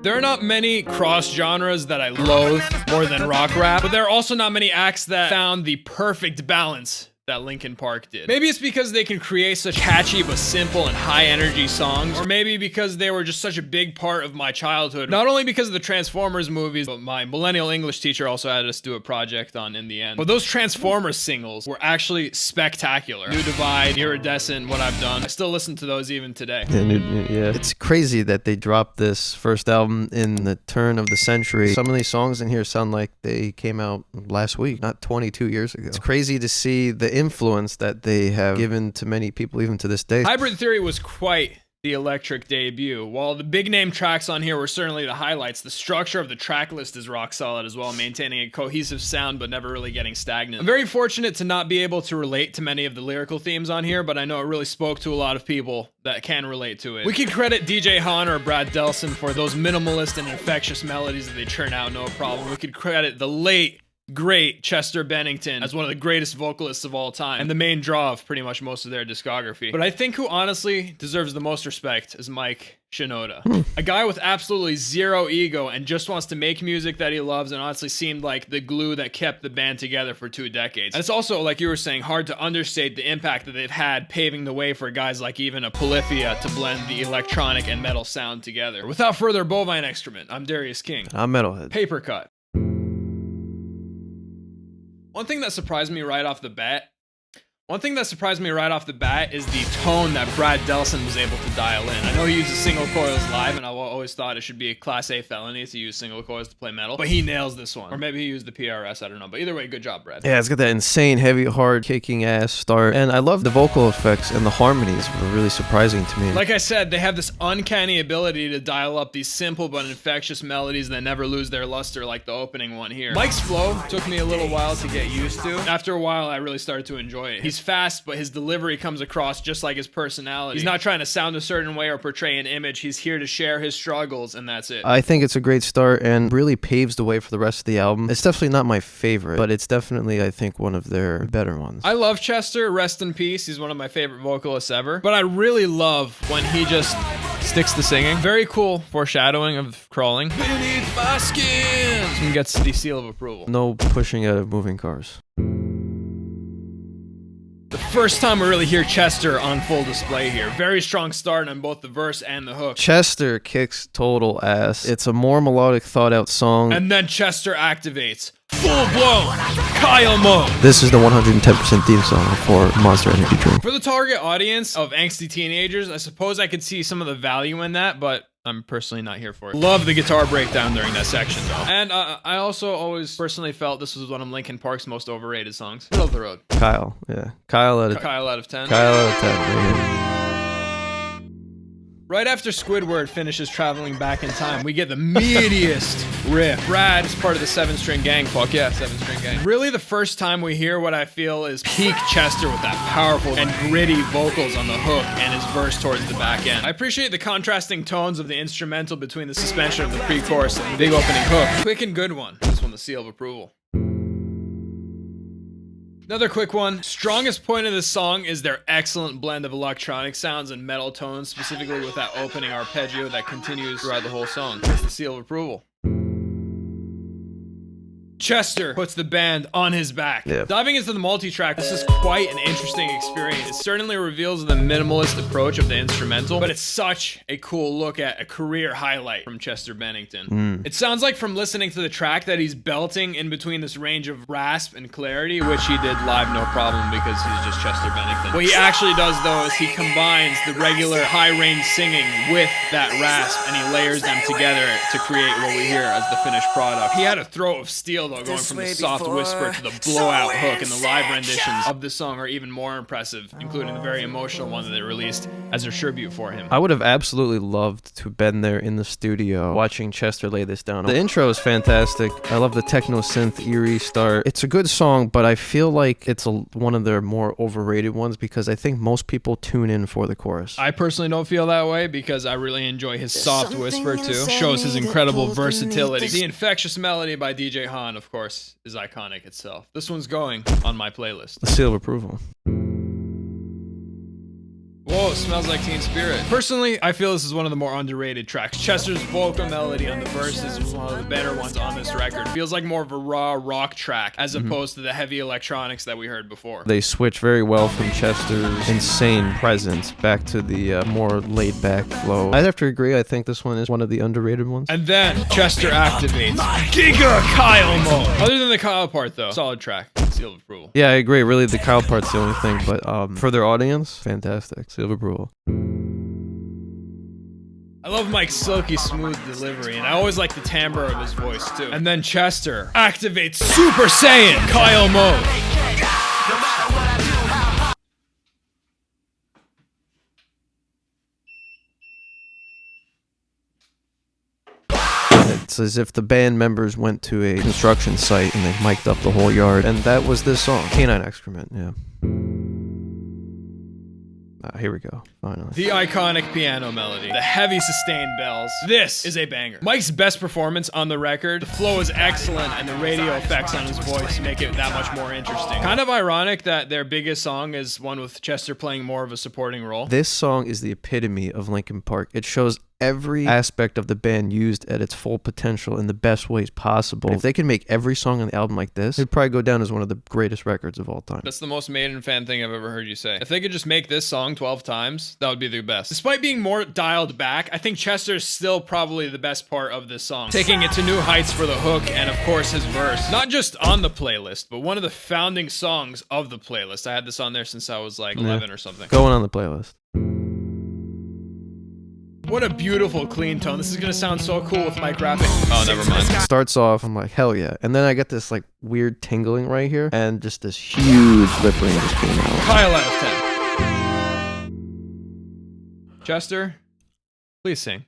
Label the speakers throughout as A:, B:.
A: There are not many cross genres that I loathe more than rock rap, but there are also not many acts that found the perfect balance that Linkin Park did. Maybe it's because they can create such catchy but simple and high energy songs, or maybe because they were just such a big part of my childhood. Not only because of the Transformers movies, but my millennial English teacher also had us do a project on In the End. But those Transformers singles were actually spectacular. New Divide, Iridescent, What I've Done. I still listen to those even today.
B: Yeah. It's crazy that they dropped this first album in the turn of the century. Some of these songs in here sound like they came out last week, not 22 years ago. It's crazy to see the influence that they have given to many people even to this day.
A: Hybrid Theory was quite the electric debut. While the big name tracks on here were certainly the highlights, the structure of the track list is rock solid as well, maintaining a cohesive sound but never really getting stagnant. I'm very fortunate to not be able to relate to many of the lyrical themes on here, but I know it really spoke to a lot of people that can relate to it. We could credit DJ Hahn or Brad Delson for those minimalist and infectious melodies that they churn out, no problem. We could credit the late great Chester Bennington as one of the greatest vocalists of all time and the main draw of pretty much most of their discography. But I think who honestly deserves the most respect is Mike Shinoda. A guy with absolutely zero ego and just wants to make music that he loves, and honestly seemed like the glue that kept the band together for 2 decades. And it's also, like you were saying, hard to understate the impact that they've had paving the way for guys like even a Polyphia to blend the electronic and metal sound together. Without further bovine excrement, I'm Darius King.
B: I'm Metalhead.
A: Papercut. One thing that surprised me right off the bat is the tone that Brad Delson was able to dial in. I know he uses single coils live, and I always thought it should be a Class A felony to use single coils to play metal, but he nails this one. Or maybe he used the PRS, I don't know. But either way, good job, Brad.
B: Yeah, it's got that insane, heavy, hard, kicking ass start. And I love the vocal effects and the harmonies were really surprising to me.
A: Like I said, they have this uncanny ability to dial up these simple but infectious melodies that never lose their luster, like the opening one here. Mike's flow took me a little while to get used to. After a while, I really started to enjoy it. He's fast, but his delivery comes across just like his personality. He's not trying to sound a certain way or portray an image. He's here to share his struggles, and that's it.
B: I think it's a great start and really paves the way for the rest of the album. It's definitely not my favorite, but it's definitely, I think, one of their better ones.
A: I love Chester, rest in peace. He's one of my favorite vocalists ever. But I really love when he just sticks to singing. Very cool foreshadowing of Crawling Beneath My Skin. And gets the seal of approval.
B: No pushing out of moving cars.
A: The first time we really hear Chester on full display here. Very strong start on both the verse and the hook.
B: Chester kicks total ass. It's a more melodic, thought-out song.
A: And then Chester activates. Full-blown Kyle mode.
B: This is the 110% theme song for Monster Energy Drink.
A: For the target audience of angsty teenagers, I suppose I could see some of the value in that, but I'm personally not here for it. Love the guitar breakdown during that section, though. And I also always personally felt this was one of Linkin Park's most overrated songs. Middle of the road.
B: Kyle, yeah. Kyle out of 10.
A: Kyle out of 10.
B: Kyle out of 10, yeah.
A: Right after Squidward finishes traveling back in time, we get the meatiest riff. Brad is part of the 7-string gang. Fuck yeah, 7-string gang. Really the first time we hear what I feel is peak Chester with that powerful and gritty vocals on the hook and his verse towards the back end. I appreciate the contrasting tones of the instrumental between the suspension of the pre-chorus and the big opening hook. Quick and good one. This one, the seal of approval. Another quick one. Strongest point of this song is their excellent blend of electronic sounds and metal tones, specifically with that opening arpeggio that continues throughout the whole song. That's the seal of approval. Chester puts the band on his back.
B: Yeah.
A: Diving into the multi-track, this is quite an interesting experience. It certainly reveals the minimalist approach of the instrumental, but it's such a cool look at a career highlight from Chester Bennington. It sounds like from listening to the track that he's belting in between this range of rasp and clarity, which he did live no problem because he's just Chester Bennington. What he actually does though is he combines the regular high range singing with that rasp and he layers them together to create what we hear as the finished product. He had a throat of steel though, going from the soft whisper to the blowout hook, and the live renditions of this song are even more impressive, including the very emotional one that they released as a tribute for him.
B: I would have absolutely loved to have been there in the studio watching Chester lay this down. The intro is fantastic. I love the techno synth eerie start. It's a good song, but I feel like it's one of their more overrated ones because I think most people tune in for the chorus.
A: I personally don't feel that way because I really enjoy his soft whisper too. Shows his incredible versatility. The infectious melody by DJ Hahn, of course, is iconic itself. This one's going on my playlist.
B: The seal of approval.
A: Whoa. Oh, Smells Like Teen Spirit. Personally, I feel this is one of the more underrated tracks. Chester's vocal melody on the verses was one of the better ones on this record. Feels like more of a raw rock track as opposed to the heavy electronics that we heard before.
B: They switch very well from Chester's insane presence back to the more laid-back flow. I'd have to agree, I think this one is one of the underrated ones.
A: And then Chester activates Giga Kyle mode. Other than the Kyle part though, solid track. Seal of approval.
B: Yeah, I agree. Really, the Kyle part's the only thing, but for their audience, fantastic. Seal of approval.
A: I love Mike's silky smooth delivery, and I always like the timbre of his voice too. And then Chester activates Super Saiyan Kyle mode.
B: It's as if the band members went to a construction site and they mic'd up the whole yard, and that was this song. Canine excrement, yeah. Here we go, finally.
A: The iconic piano melody, the heavy sustained bells. This is a banger. Mike's best performance on the record. The flow is excellent, and the radio effects on his voice make it that much more interesting. Kind of ironic that their biggest song is one with Chester playing more of a supporting role.
B: This song is the epitome of Linkin Park. It shows every aspect of the band used at its full potential in the best ways possible. If they could make every song on the album like this, it'd probably go down as one of the greatest records of all time.
A: That's the most Maiden fan thing I've ever heard you say. If they could just make this song 12 times, that would be the best. Despite being more dialed back, I think Chester's still probably the best part of this song, taking it to new heights for the hook and of course his verse. Not just on the playlist, but one of the founding songs of the playlist. I had this on there since I was like 11 or something.
B: Going on the playlist.
A: What a beautiful clean tone. This is gonna sound so cool with Mike rapping. Oh, never mind.
B: Starts off, I'm like, hell yeah. And then I get this like weird tingling right here, and just this huge lip ring just came out.
A: Kyle out of 10. Chester, please sing.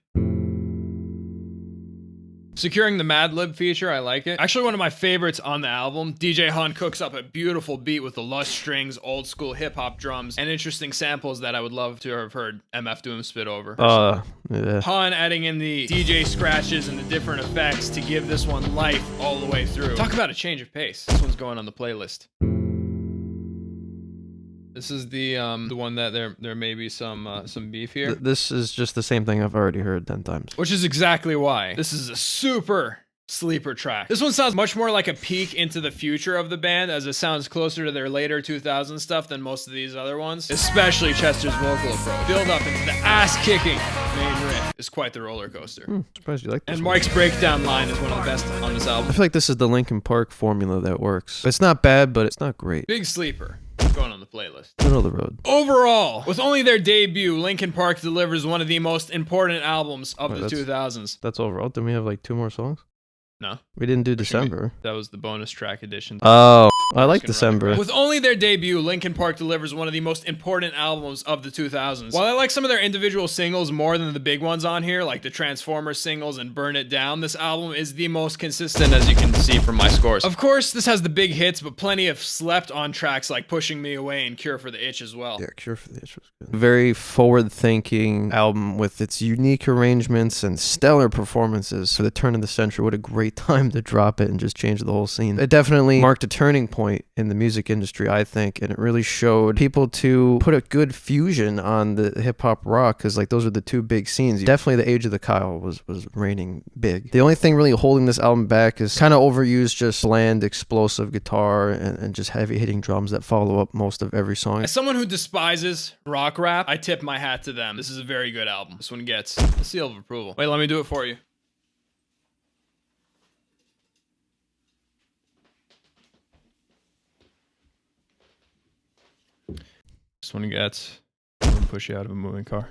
A: Securing the Mad Lib feature, I like it. Actually, one of my favorites on the album. DJ Hahn cooks up a beautiful beat with the lush strings, old school hip hop drums, and interesting samples that I would love to have heard MF Doom spit over.
B: Yeah.
A: Hahn adding in the DJ scratches and the different effects to give this one life all the way through. Talk about a change of pace. This one's going on the playlist. This is the one that there may be some beef here.
B: This is just the same thing I've already heard 10 times.
A: Which is exactly why. This is a super sleeper track. This one sounds much more like a peek into the future of the band, as it sounds closer to their later 2000 stuff than most of these other ones. Especially Chester's vocal approach. Build up into the ass-kicking main riff is quite the roller coaster.
B: Surprised you like this
A: And
B: one.
A: Mike's breakdown line is one of the best on this album.
B: I feel like this is the Linkin Park formula that works. It's not bad, but it's not great.
A: Big sleeper. Going on the playlist.
B: Middle of the road.
A: Overall, with only their debut, Linkin Park delivers one of the most important albums of the 2000s.
B: That's overall. Didn't we have like 2 more songs?
A: No.
B: We didn't do December.
A: That was the bonus track edition.
B: Oh, I like December.
A: With only their debut, Linkin Park delivers one of the most important albums of the 2000s. While I like some of their individual singles more than the big ones on here, like the Transformers singles and Burn It Down, this album is the most consistent, as you can see from my scores. Of course, this has the big hits, but plenty of slept on tracks like Pushing Me Away and Cure for the Itch as well.
B: Yeah, Cure for the Itch was good. Very forward-thinking album with its unique arrangements and stellar performances for the turn of the century. What a great time to drop it and just change the whole scene. It definitely marked a turning point in the music industry, I think, and it really showed people to put a good fusion on the hip-hop rock, because like those are the 2 big scenes. Definitely the Age of the Kyle was reigning big. The only thing really holding this album back is kind of overused, just bland, explosive guitar and just heavy-hitting drums that follow up most of every song.
A: As someone who despises rock rap, I tip my hat to them. This is a very good album. This one gets the seal of approval. Wait, let me do it for you. This one gets, I'm gonna push you out of a moving car.